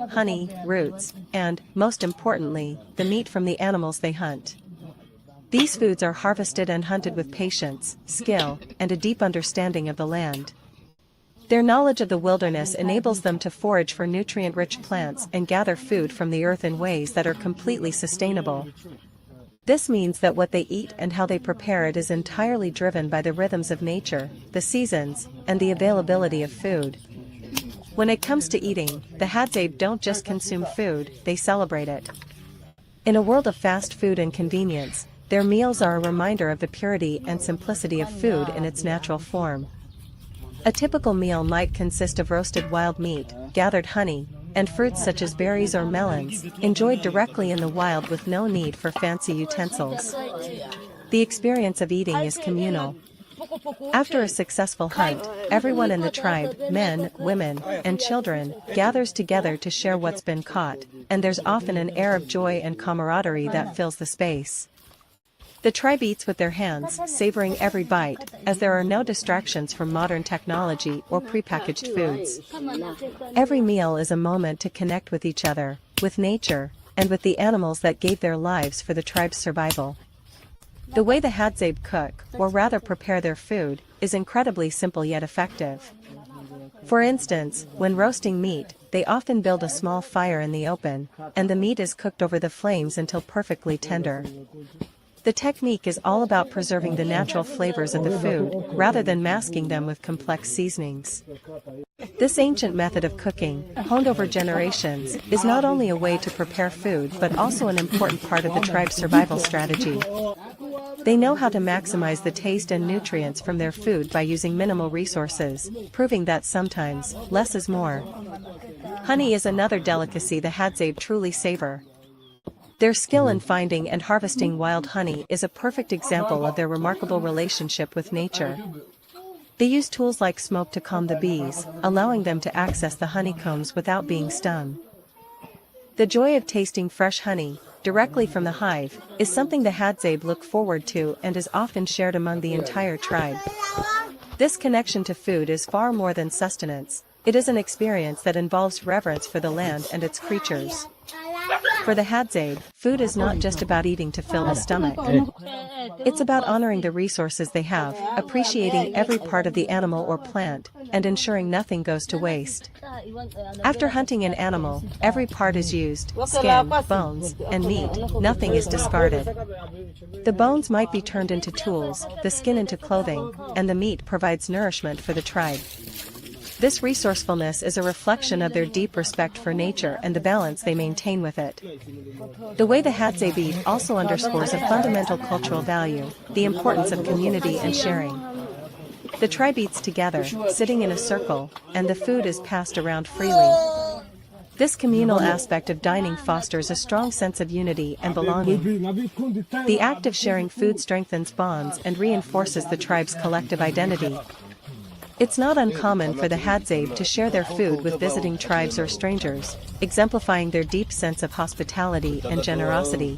honey, roots, and, most importantly, the meat from the animals they hunt. These foods are harvested and hunted with patience, skill, and a deep understanding of the land. Their knowledge of the wilderness enables them to forage for nutrient-rich plants and gather food from the earth in ways that are completely sustainable. This means that what they eat and how they prepare it is entirely driven by the rhythms of nature, the seasons, and the availability of food. When it comes to eating, the Hadzabe don't just consume food, they celebrate it. In a world of fast food and convenience, their meals are a reminder of the purity and simplicity of food in its natural form. A typical meal might consist of roasted wild meat, gathered honey, and fruits such as berries or melons, enjoyed directly in the wild with no need for fancy utensils. The experience of eating is communal. After a successful hunt, everyone in the tribe, men, women, and children, gathers together to share what's been caught, and there's often an air of joy and camaraderie that fills the space. The tribe eats with their hands, savoring every bite, as there are no distractions from modern technology or prepackaged foods. Every meal is a moment to connect with each other, with nature, and with the animals that gave their lives for the tribe's survival. The way the Hadzabe cook, or rather prepare their food, is incredibly simple yet effective. For instance, when roasting meat, they often build a small fire in the open, and the meat is cooked over the flames until perfectly tender. The technique is all about preserving the natural flavors of the food, rather than masking them with complex seasonings. This ancient method of cooking, honed over generations, is not only a way to prepare food but also an important part of the tribe's survival strategy. They know how to maximize the taste and nutrients from their food by using minimal resources, proving that sometimes, less is more. Honey is another delicacy the Hadzabe truly savor. Their skill in finding and harvesting wild honey is a perfect example of their remarkable relationship with nature. They use tools like smoke to calm the bees, allowing them to access the honeycombs without being stung. The joy of tasting fresh honey, directly from the hive, is something the Hadzabe look forward to and is often shared among the entire tribe. This connection to food is far more than sustenance. It is an experience that involves reverence for the land and its creatures. For the Hadzabe, food is not just about eating to fill the stomach. It's about honoring the resources they have, appreciating every part of the animal or plant, and ensuring nothing goes to waste. After hunting an animal, every part is used: skin, bones, and meat. Nothing is discarded. The bones might be turned into tools, the skin into clothing, and the meat provides nourishment for the tribe. This resourcefulness is a reflection of their deep respect for nature and the balance they maintain with it. The way the Hadzabe eat also underscores a fundamental cultural value, the importance of community and sharing. The tribe eats together, sitting in a circle, and the food is passed around freely. This communal aspect of dining fosters a strong sense of unity and belonging. The act of sharing food strengthens bonds and reinforces the tribe's collective identity. It's not uncommon for the Hadzabe to share their food with visiting tribes or strangers, exemplifying their deep sense of hospitality and generosity.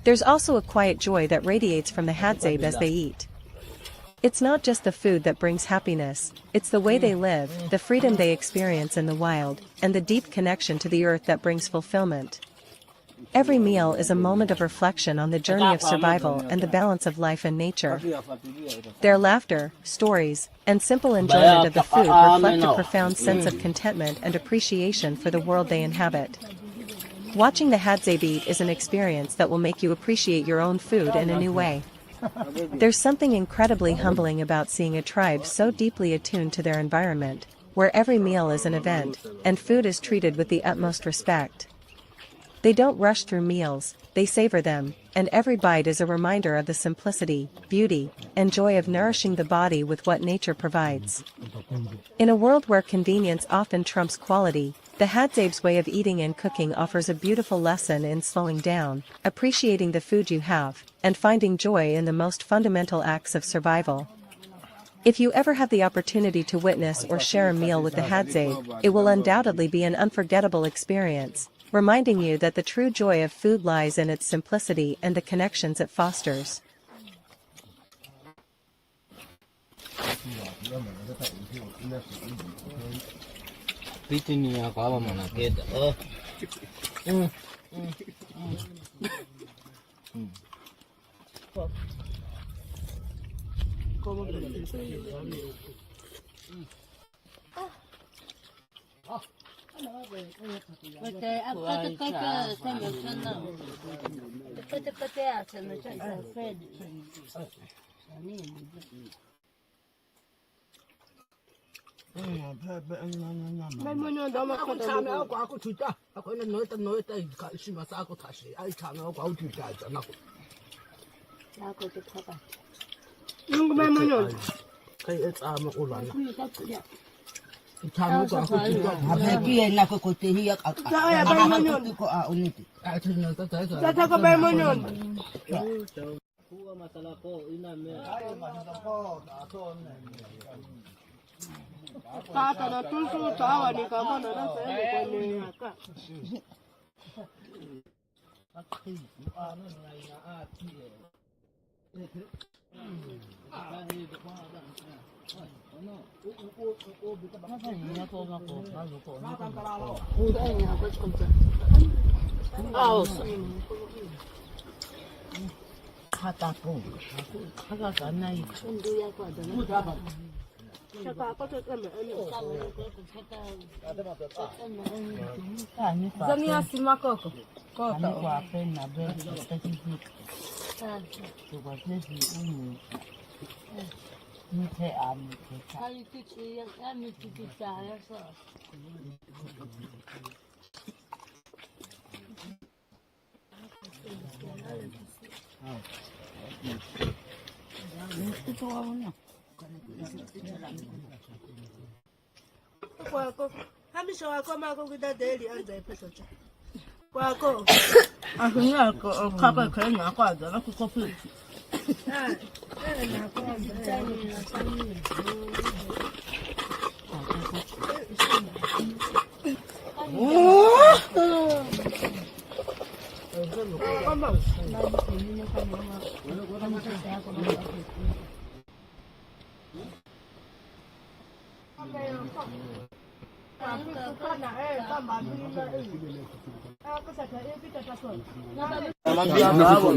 There's also a quiet joy that radiates from the Hadzabe as they eat. It's not just the food that brings happiness, it's the way they live, the freedom they experience in the wild, and the deep connection to the earth that brings fulfillment. Every meal is a moment of reflection on the journey of survival and the balance of life and nature. Their laughter, stories, and simple enjoyment of the food reflect a profound sense of contentment and appreciation for the world they inhabit. Watching the Hadzabe eat is an experience that will make you appreciate your own food in a new way. There's something incredibly humbling about seeing a tribe so deeply attuned to their environment, where every meal is an event, and food is treated with the utmost respect. They don't rush through meals, they savor them, and every bite is a reminder of the simplicity, beauty, and joy of nourishing the body with what nature provides. In a world where convenience often trumps quality, the Hadzabe's way of eating and cooking offers a beautiful lesson in slowing down, appreciating the food you have, and finding joy in the most fundamental acts of survival. If you ever have the opportunity to witness or share a meal with the Hadzabe, it will undoubtedly be an unforgettable experience, reminding you that the true joy of food lies in its simplicity and the connections it fosters. Pitini ako ama manakita. Oh.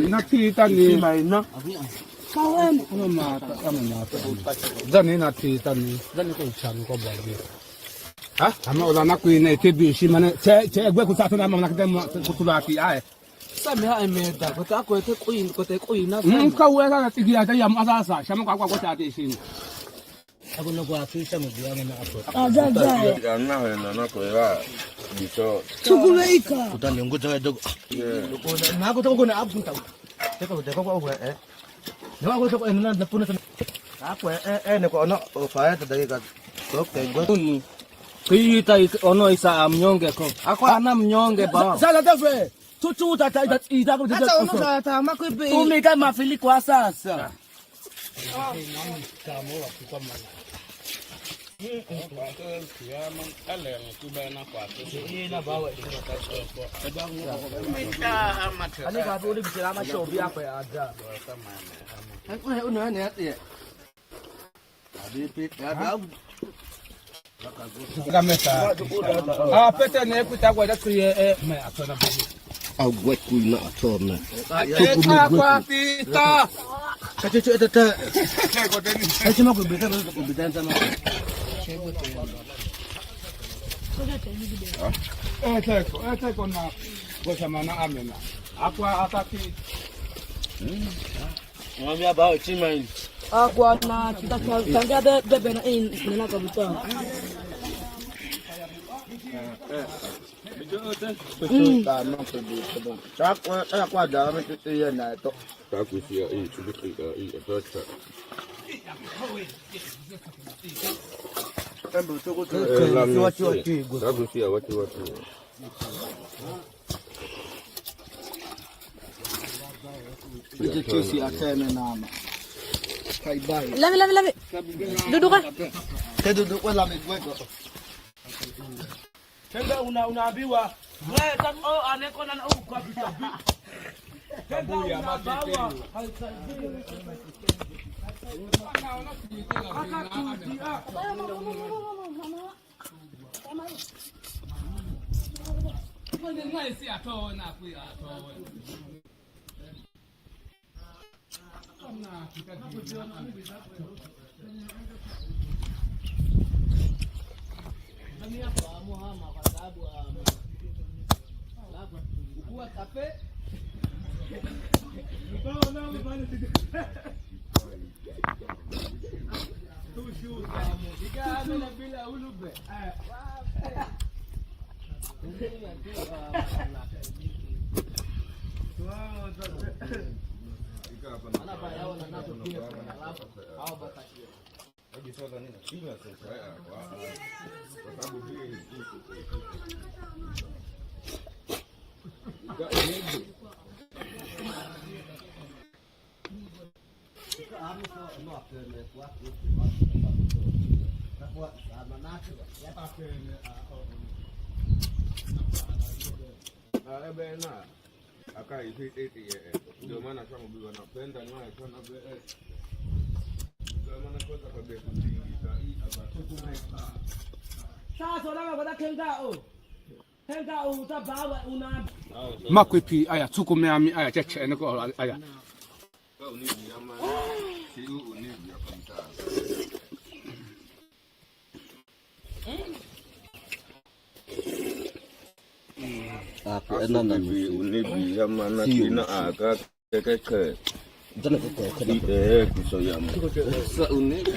Nakita ni Maina. Kawan. Ano mata? Dani nakita ni. Dani ko chan ko bagi. Ha? Ama wala na kuina itibi shi mane. Che egbe ku sa to na mama nakita mo kutulaki ai. Sabi ha emeda ko ta ko te kuin na. Ka we ka tigia ta yam asasa. Shama kwa ko ta te shin. Ako no kwa fisha mo biya na ato. Ya na he na ko ya bicho. Chukuleika. Utaniongo ta dogo. Na ko to ko na abu ta. Teko ko eh. No ko to ko na puna. Ako ne ko no fa ta dai ka. To ke go. Kita ono isa mnyonge ko. Ako ana mnyonge ba. Sasa tafe. Tutu ta ita ko Hata ono sa tama ko be. Umeka mafili kwa sasa. Pete ne kuta kwa da tuye me atona bi. Agwet ku na atona. Kwa pita. Kacucu tata. Cuma ko beta ko beta sama. Teko na kwa samana amena. Akwa ataki. Mwambia ba chima hili. Agua na tanga de bena in na kabuta. Akwa da me tete na to. Takusia hii tulipika hii pasta. Takusia watu. Tuchisi atene nama. Kai bai. Lave. Dudukwe. Dudukwe la migweko. Tenda unaambiwa wewe kama aneko na kwa vitabu. Tenda unabawa haisaidii. Makwipi aya tukumeami aya cheche niko aya. Aku enak nanti unibi sama nanti na agak keke. Jangan keke bisa ya. Seunib.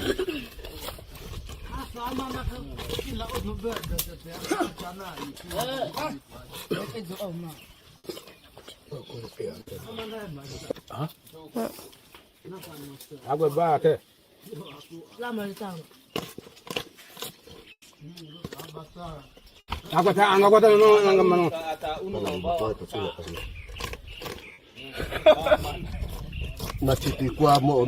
Agora bate. Agora tá, agora tá no. Matipikwa mo.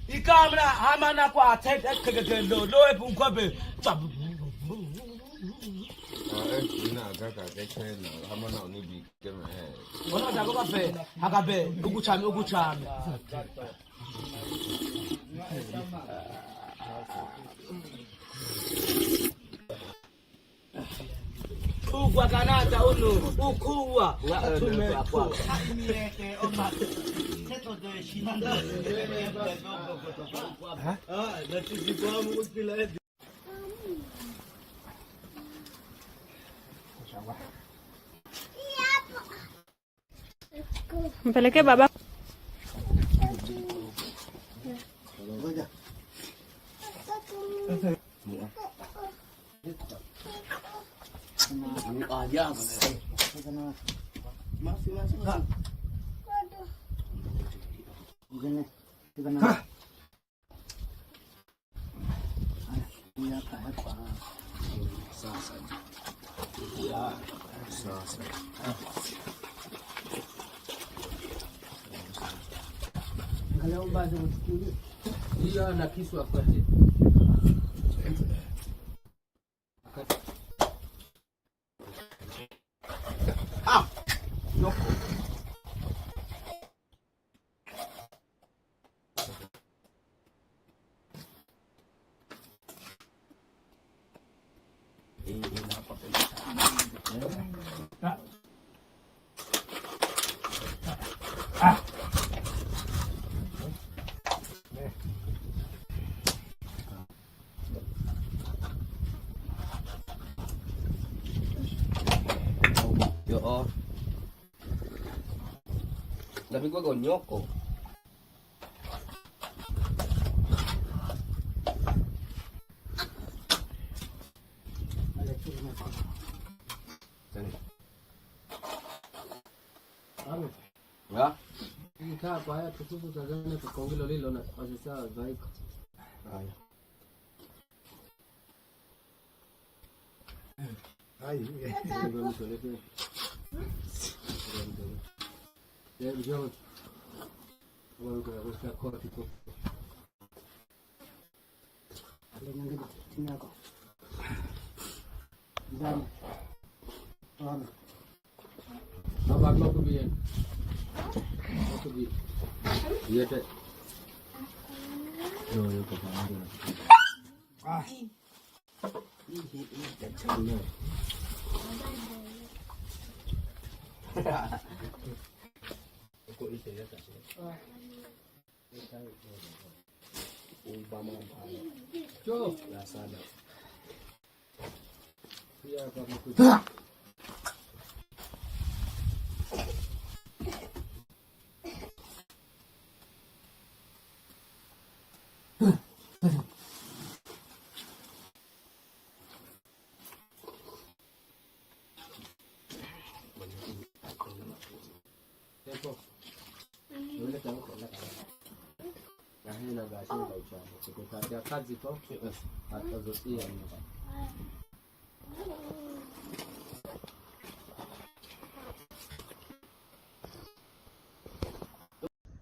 Ikamera hamana kwa tete kegelo lo epunkobe. Ina agaka kechena hamana unibi kema Wona dagoba fe akabe ukuchame. Ukwakanata uno ukuwa tume kwa Mpelekee baba. Iya na kisu akati. Tapi gua còn nhoko. Ya? Ika apa ya tutup tazane tukongi lolo na asisa baik. Aya. Ai. Ya, bijao. Wao kwa kusta kwa tipo. Ale nangi tinyako. Jam. Ana. Abang mau kebian.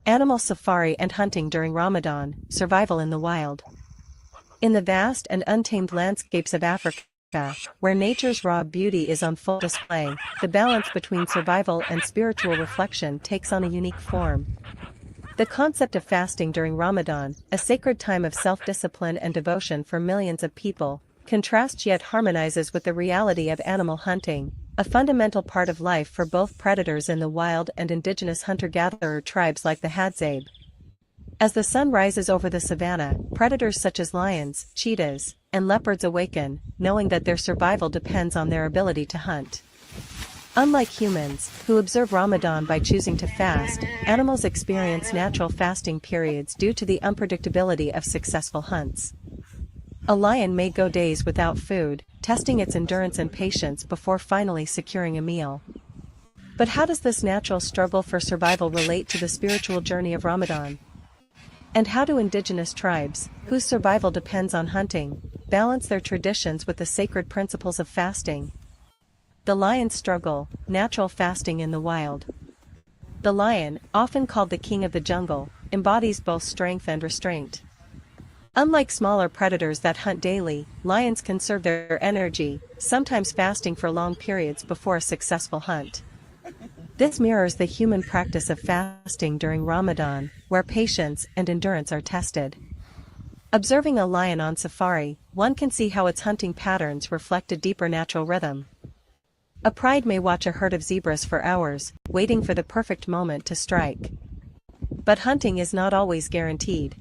Animal safari and hunting during Ramadan, survival in the wild. In the vast and untamed landscapes of Africa, where nature's raw beauty is on full display, the balance between survival and spiritual reflection takes on a unique form. The concept of fasting during Ramadan, a sacred time of self-discipline and devotion for millions of people, contrasts yet harmonizes with the reality of animal hunting, a fundamental part of life for both predators in the wild and indigenous hunter-gatherer tribes like the Hadzabe. As the sun rises over the savanna, predators such as lions, cheetahs, and leopards awaken, knowing that their survival depends on their ability to hunt. Unlike humans, who observe Ramadan by choosing to fast, animals experience natural fasting periods due to the unpredictability of successful hunts. A lion may go days without food, testing its endurance and patience before finally securing a meal. But how does this natural struggle for survival relate to the spiritual journey of Ramadan? And how do indigenous tribes, whose survival depends on hunting, balance their traditions with the sacred principles of fasting? The lion's struggle, natural fasting in the wild. The lion, often called the king of the jungle, embodies both strength and restraint. Unlike smaller predators that hunt daily, lions conserve their energy, sometimes fasting for long periods before a successful hunt. This mirrors the human practice of fasting during Ramadan, where patience and endurance are tested. Observing a lion on safari, one can see how its hunting patterns reflect a deeper natural rhythm. A pride may watch a herd of zebras for hours, waiting for the perfect moment to strike. But hunting is not always guaranteed.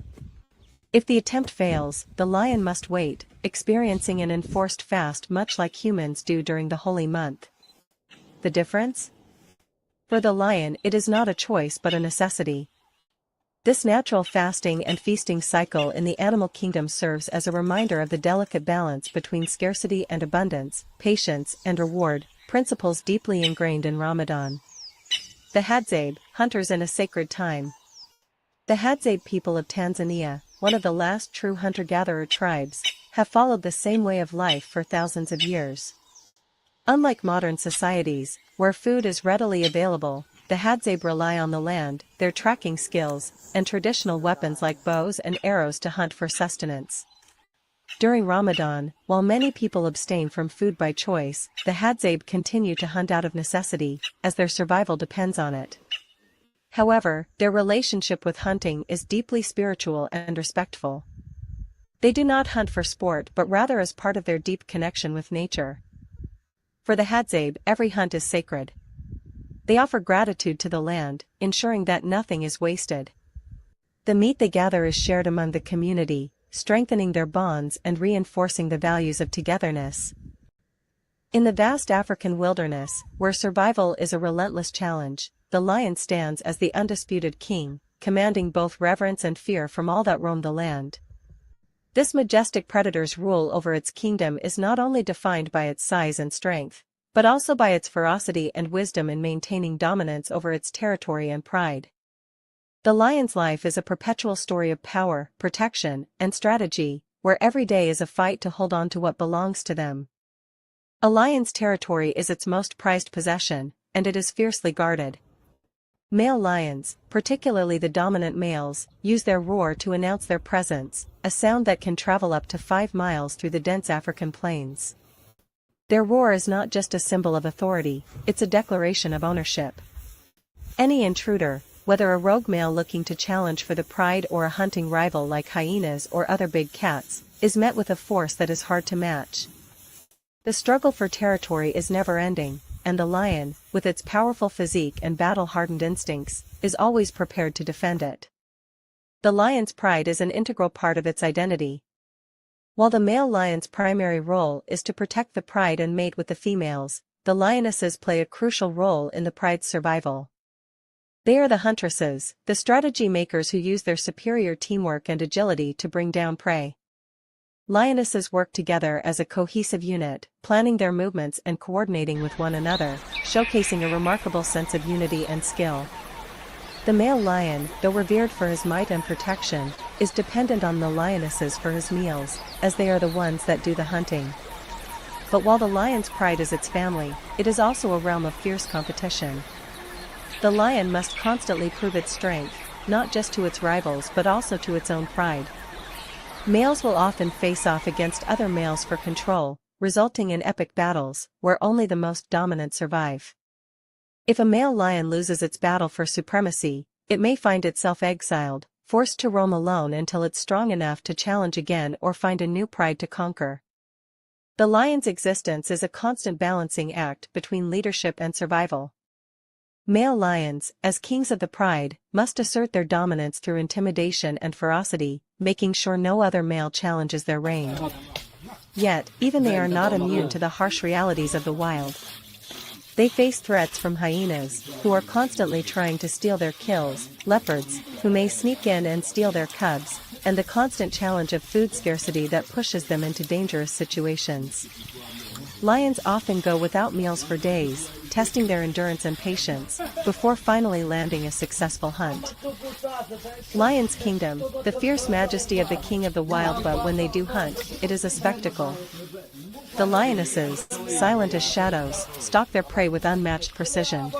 If the attempt fails, the lion must wait, experiencing an enforced fast much like humans do during the holy month. The difference? For the lion, it is not a choice but a necessity. This natural fasting and feasting cycle in the animal kingdom serves as a reminder of the delicate balance between scarcity and abundance, patience and reward, principles deeply ingrained in Ramadan. The Hadzabe, hunters in a sacred time. The Hadzabe people of Tanzania, one of the last true hunter-gatherer tribes, have followed the same way of life for thousands of years. Unlike modern societies, where food is readily available, the Hadzabe rely on the land, their tracking skills, and traditional weapons like bows and arrows to hunt for sustenance. During Ramadan, while many people abstain from food by choice, the Hadzabe continue to hunt out of necessity, as their survival depends on it. However, their relationship with hunting is deeply spiritual and respectful. They do not hunt for sport but rather as part of their deep connection with nature. For the Hadzabe, every hunt is sacred. They offer gratitude to the land, ensuring that nothing is wasted. The meat they gather is shared among the community, strengthening their bonds and reinforcing the values of togetherness. In the vast African wilderness, where survival is a relentless challenge, the lion stands as the undisputed king, commanding both reverence and fear from all that roam the land. This majestic predator's rule over its kingdom is not only defined by its size and strength, but also by its ferocity and wisdom in maintaining dominance over its territory and pride. The lion's life is a perpetual story of power, protection, and strategy, where every day is a fight to hold on to what belongs to them. A lion's territory is its most prized possession, and it is fiercely guarded. Male lions, particularly the dominant males, use their roar to announce their presence, a sound that can travel up to 5 miles through the dense African plains. Their roar is not just a symbol of authority, it's a declaration of ownership. Any intruder, whether a rogue male looking to challenge for the pride or a hunting rival like hyenas or other big cats, is met with a force that is hard to match. The struggle for territory is never-ending, and the lion, with its powerful physique and battle-hardened instincts, is always prepared to defend it. The lion's pride is an integral part of its identity. While the male lion's primary role is to protect the pride and mate with the females, the lionesses play a crucial role in the pride's survival. They are the huntresses, the strategy makers who use their superior teamwork and agility to bring down prey. Lionesses work together as a cohesive unit, planning their movements and coordinating with one another, showcasing a remarkable sense of unity and skill. The male lion, though revered for his might and protection, is dependent on the lionesses for his meals, as they are the ones that do the hunting. But while the lion's pride is its family, it is also a realm of fierce competition. The lion must constantly prove its strength, not just to its rivals but also to its own pride. Males will often face off against other males for control, resulting in epic battles, where only the most dominant survive. If a male lion loses its battle for supremacy, it may find itself exiled, forced to roam alone until it's strong enough to challenge again or find a new pride to conquer. The lion's existence is a constant balancing act between leadership and survival. Male lions, as kings of the pride, must assert their dominance through intimidation and ferocity, making sure no other male challenges their reign. Yet, even they are not immune to the harsh realities of the wild. They face threats from hyenas, who are constantly trying to steal their kills, leopards, who may sneak in and steal their cubs, and the constant challenge of food scarcity that pushes them into dangerous situations. Lions often go without meals for days, testing their endurance and patience, before finally landing a successful hunt. Lion's kingdom, the fierce majesty of the king of the wild, but when they do hunt, it is a spectacle. The lionesses, silent as shadows, stalk their prey with unmatched precision.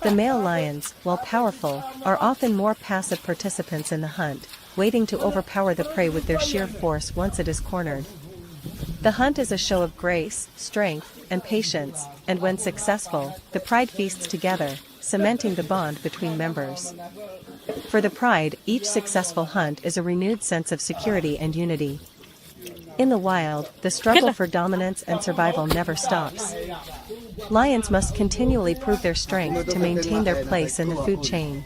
The male lions, while powerful, are often more passive participants in the hunt, waiting to overpower the prey with their sheer force once it is cornered. The hunt is a show of grace, strength, and patience, and when successful, the pride feasts together, cementing the bond between members. For the pride, each successful hunt is a renewed sense of security and unity. In the wild, the struggle for dominance and survival never stops. Lions must continually prove their strength to maintain their place in the food chain.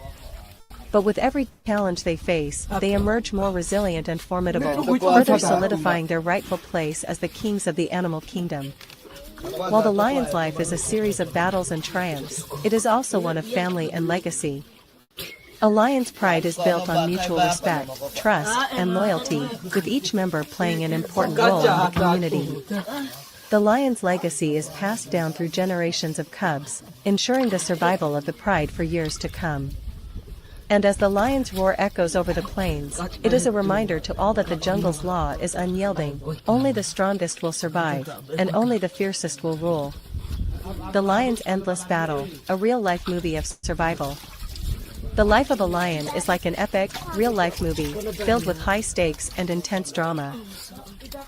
But with every challenge they face, they emerge more resilient and formidable, further solidifying their rightful place as the kings of the animal kingdom. While the lion's life is a series of battles and triumphs, it is also one of family and legacy. A lion's pride is built on mutual respect, trust, and loyalty, with each member playing an important role in the community. The lion's legacy is passed down through generations of cubs, ensuring the survival of the pride for years to come. And as the lion's roar echoes over the plains, it is a reminder to all that the jungle's law is unyielding. Only the strongest will survive, and only the fiercest will rule. The Lion's Endless Battle, a real-life movie of survival. The life of a lion is like an epic, real-life movie, filled with high stakes and intense drama.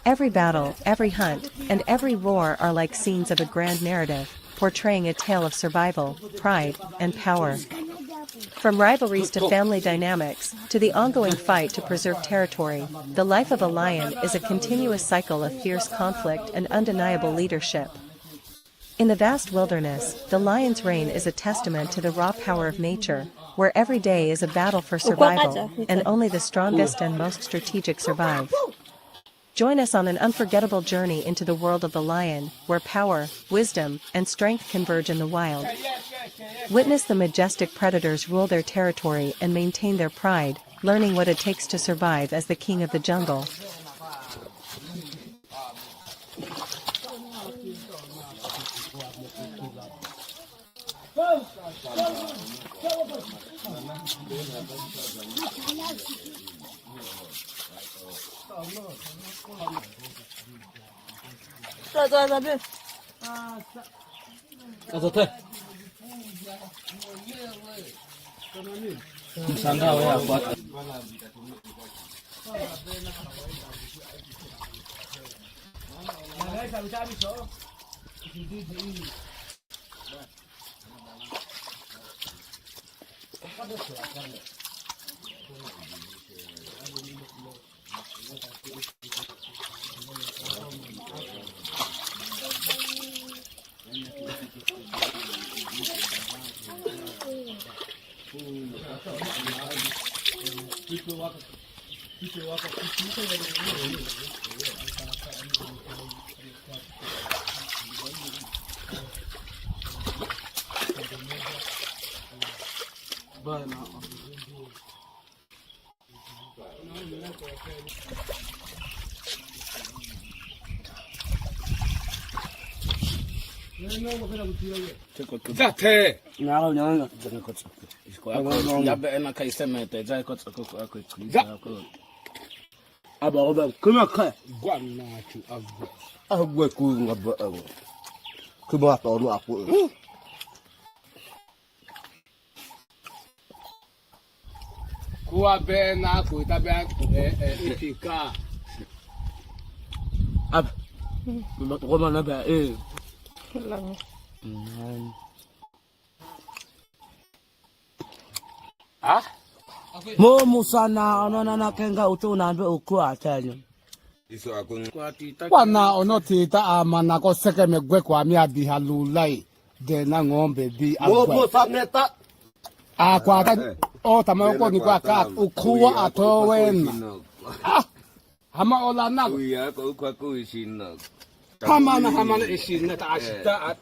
Every battle, every hunt, and every roar are like scenes of a grand narrative, portraying a tale of survival, pride, and power. From rivalries to family dynamics, to the ongoing fight to preserve territory, the life of a lion is a continuous cycle of fierce conflict and undeniable leadership. In the vast wilderness, the lion's reign is a testament to the raw power of nature, where every day is a battle for survival, and only the strongest and most strategic survive. Join us on an unforgettable journey into the world of the lion, where power, wisdom, and strength converge in the wild. Witness the majestic predators rule their territory and maintain their pride, learning what it takes to survive as the king of the jungle. Zate. Now, no, Yabe na Kaisemete, Jacob, about come on, Gwana tu agwa. Agwe kunga ba awo. Kuba to no apo. Kuwa be na ku tabe ikika. Ab, Roman na Ah? Mo musana ona na kenga utuna be ukua tanya. Iso akun. Wana ono tita amana ko seke megwe kwa mi adi halulai de na ngombe bi Mo agwa. samneta. Akwa ta o tama ko ni kwa ka ukuwa atowen. Hama ola na. Kuya ko ko isina. Hamana ishin na ta ashita.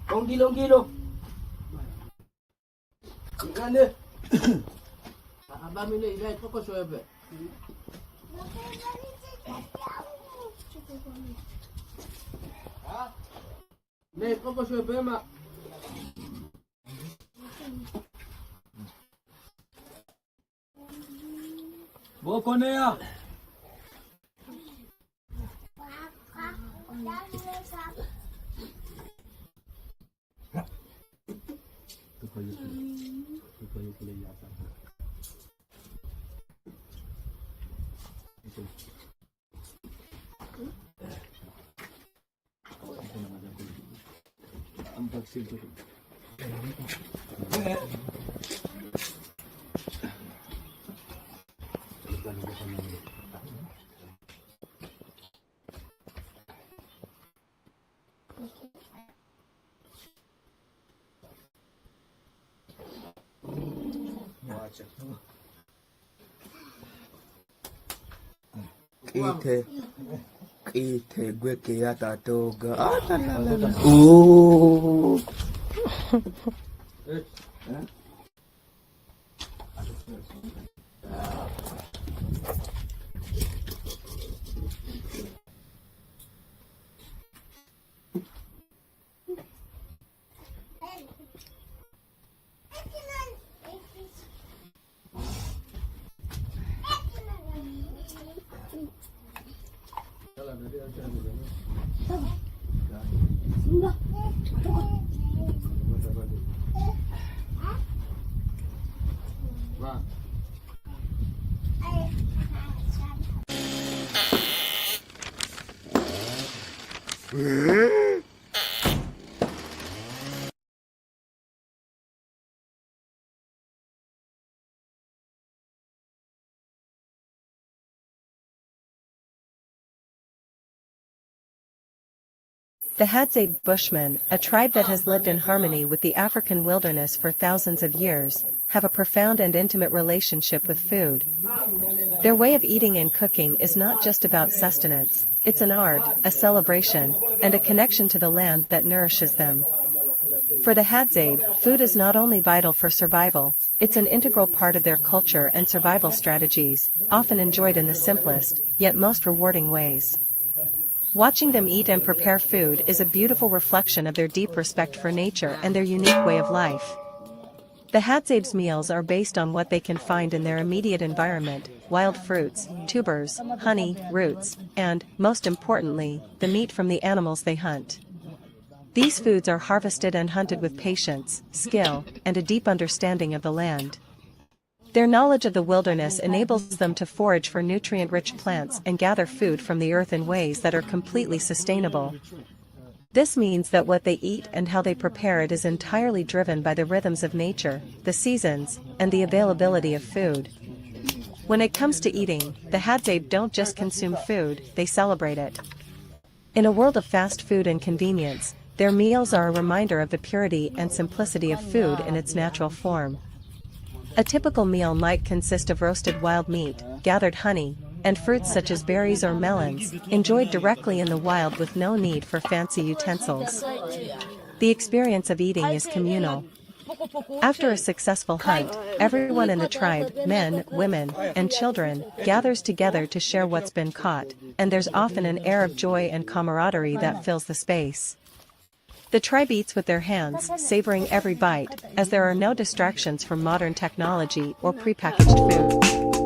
Kilo. Ganda. Abang ni ilai kau so apa? Ni kau so apa mak? Bawa kau ni ya. Kita gue kaya tato ga. Oh. The Hadzabe Bushmen, a tribe that has lived in harmony with the African wilderness for thousands of years, have a profound and intimate relationship with food. Their way of eating and cooking is not just about sustenance, it's an art, a celebration, and a connection to the land that nourishes them. For the Hadzabe, food is not only vital for survival, it's an integral part of their culture and survival strategies, often enjoyed in the simplest, yet most rewarding ways. Watching them eat and prepare food is a beautiful reflection of their deep respect for nature and their unique way of life. The Hadzabe's meals are based on what they can find in their immediate environment: wild fruits, tubers, honey, roots, and, most importantly, the meat from the animals they hunt. These foods are harvested and hunted with patience, skill, and a deep understanding of the land. Their knowledge of the wilderness enables them to forage for nutrient-rich plants and gather food from the earth in ways that are completely sustainable. This means that what they eat and how they prepare it is entirely driven by the rhythms of nature, the seasons, and the availability of food. When it comes to eating, the Hadzabe don't just consume food, they celebrate it. In a world of fast food and convenience, their meals are a reminder of the purity and simplicity of food in its natural form. A typical meal might consist of roasted wild meat, gathered honey, and fruits such as berries or melons, enjoyed directly in the wild with no need for fancy utensils. The experience of eating is communal. After a successful hunt, everyone in the tribe, men, women, and children, gathers together to share what's been caught, and there's often an air of joy and camaraderie that fills the space. The tribe eats with their hands, savoring every bite, as there are no distractions from modern technology or prepackaged food.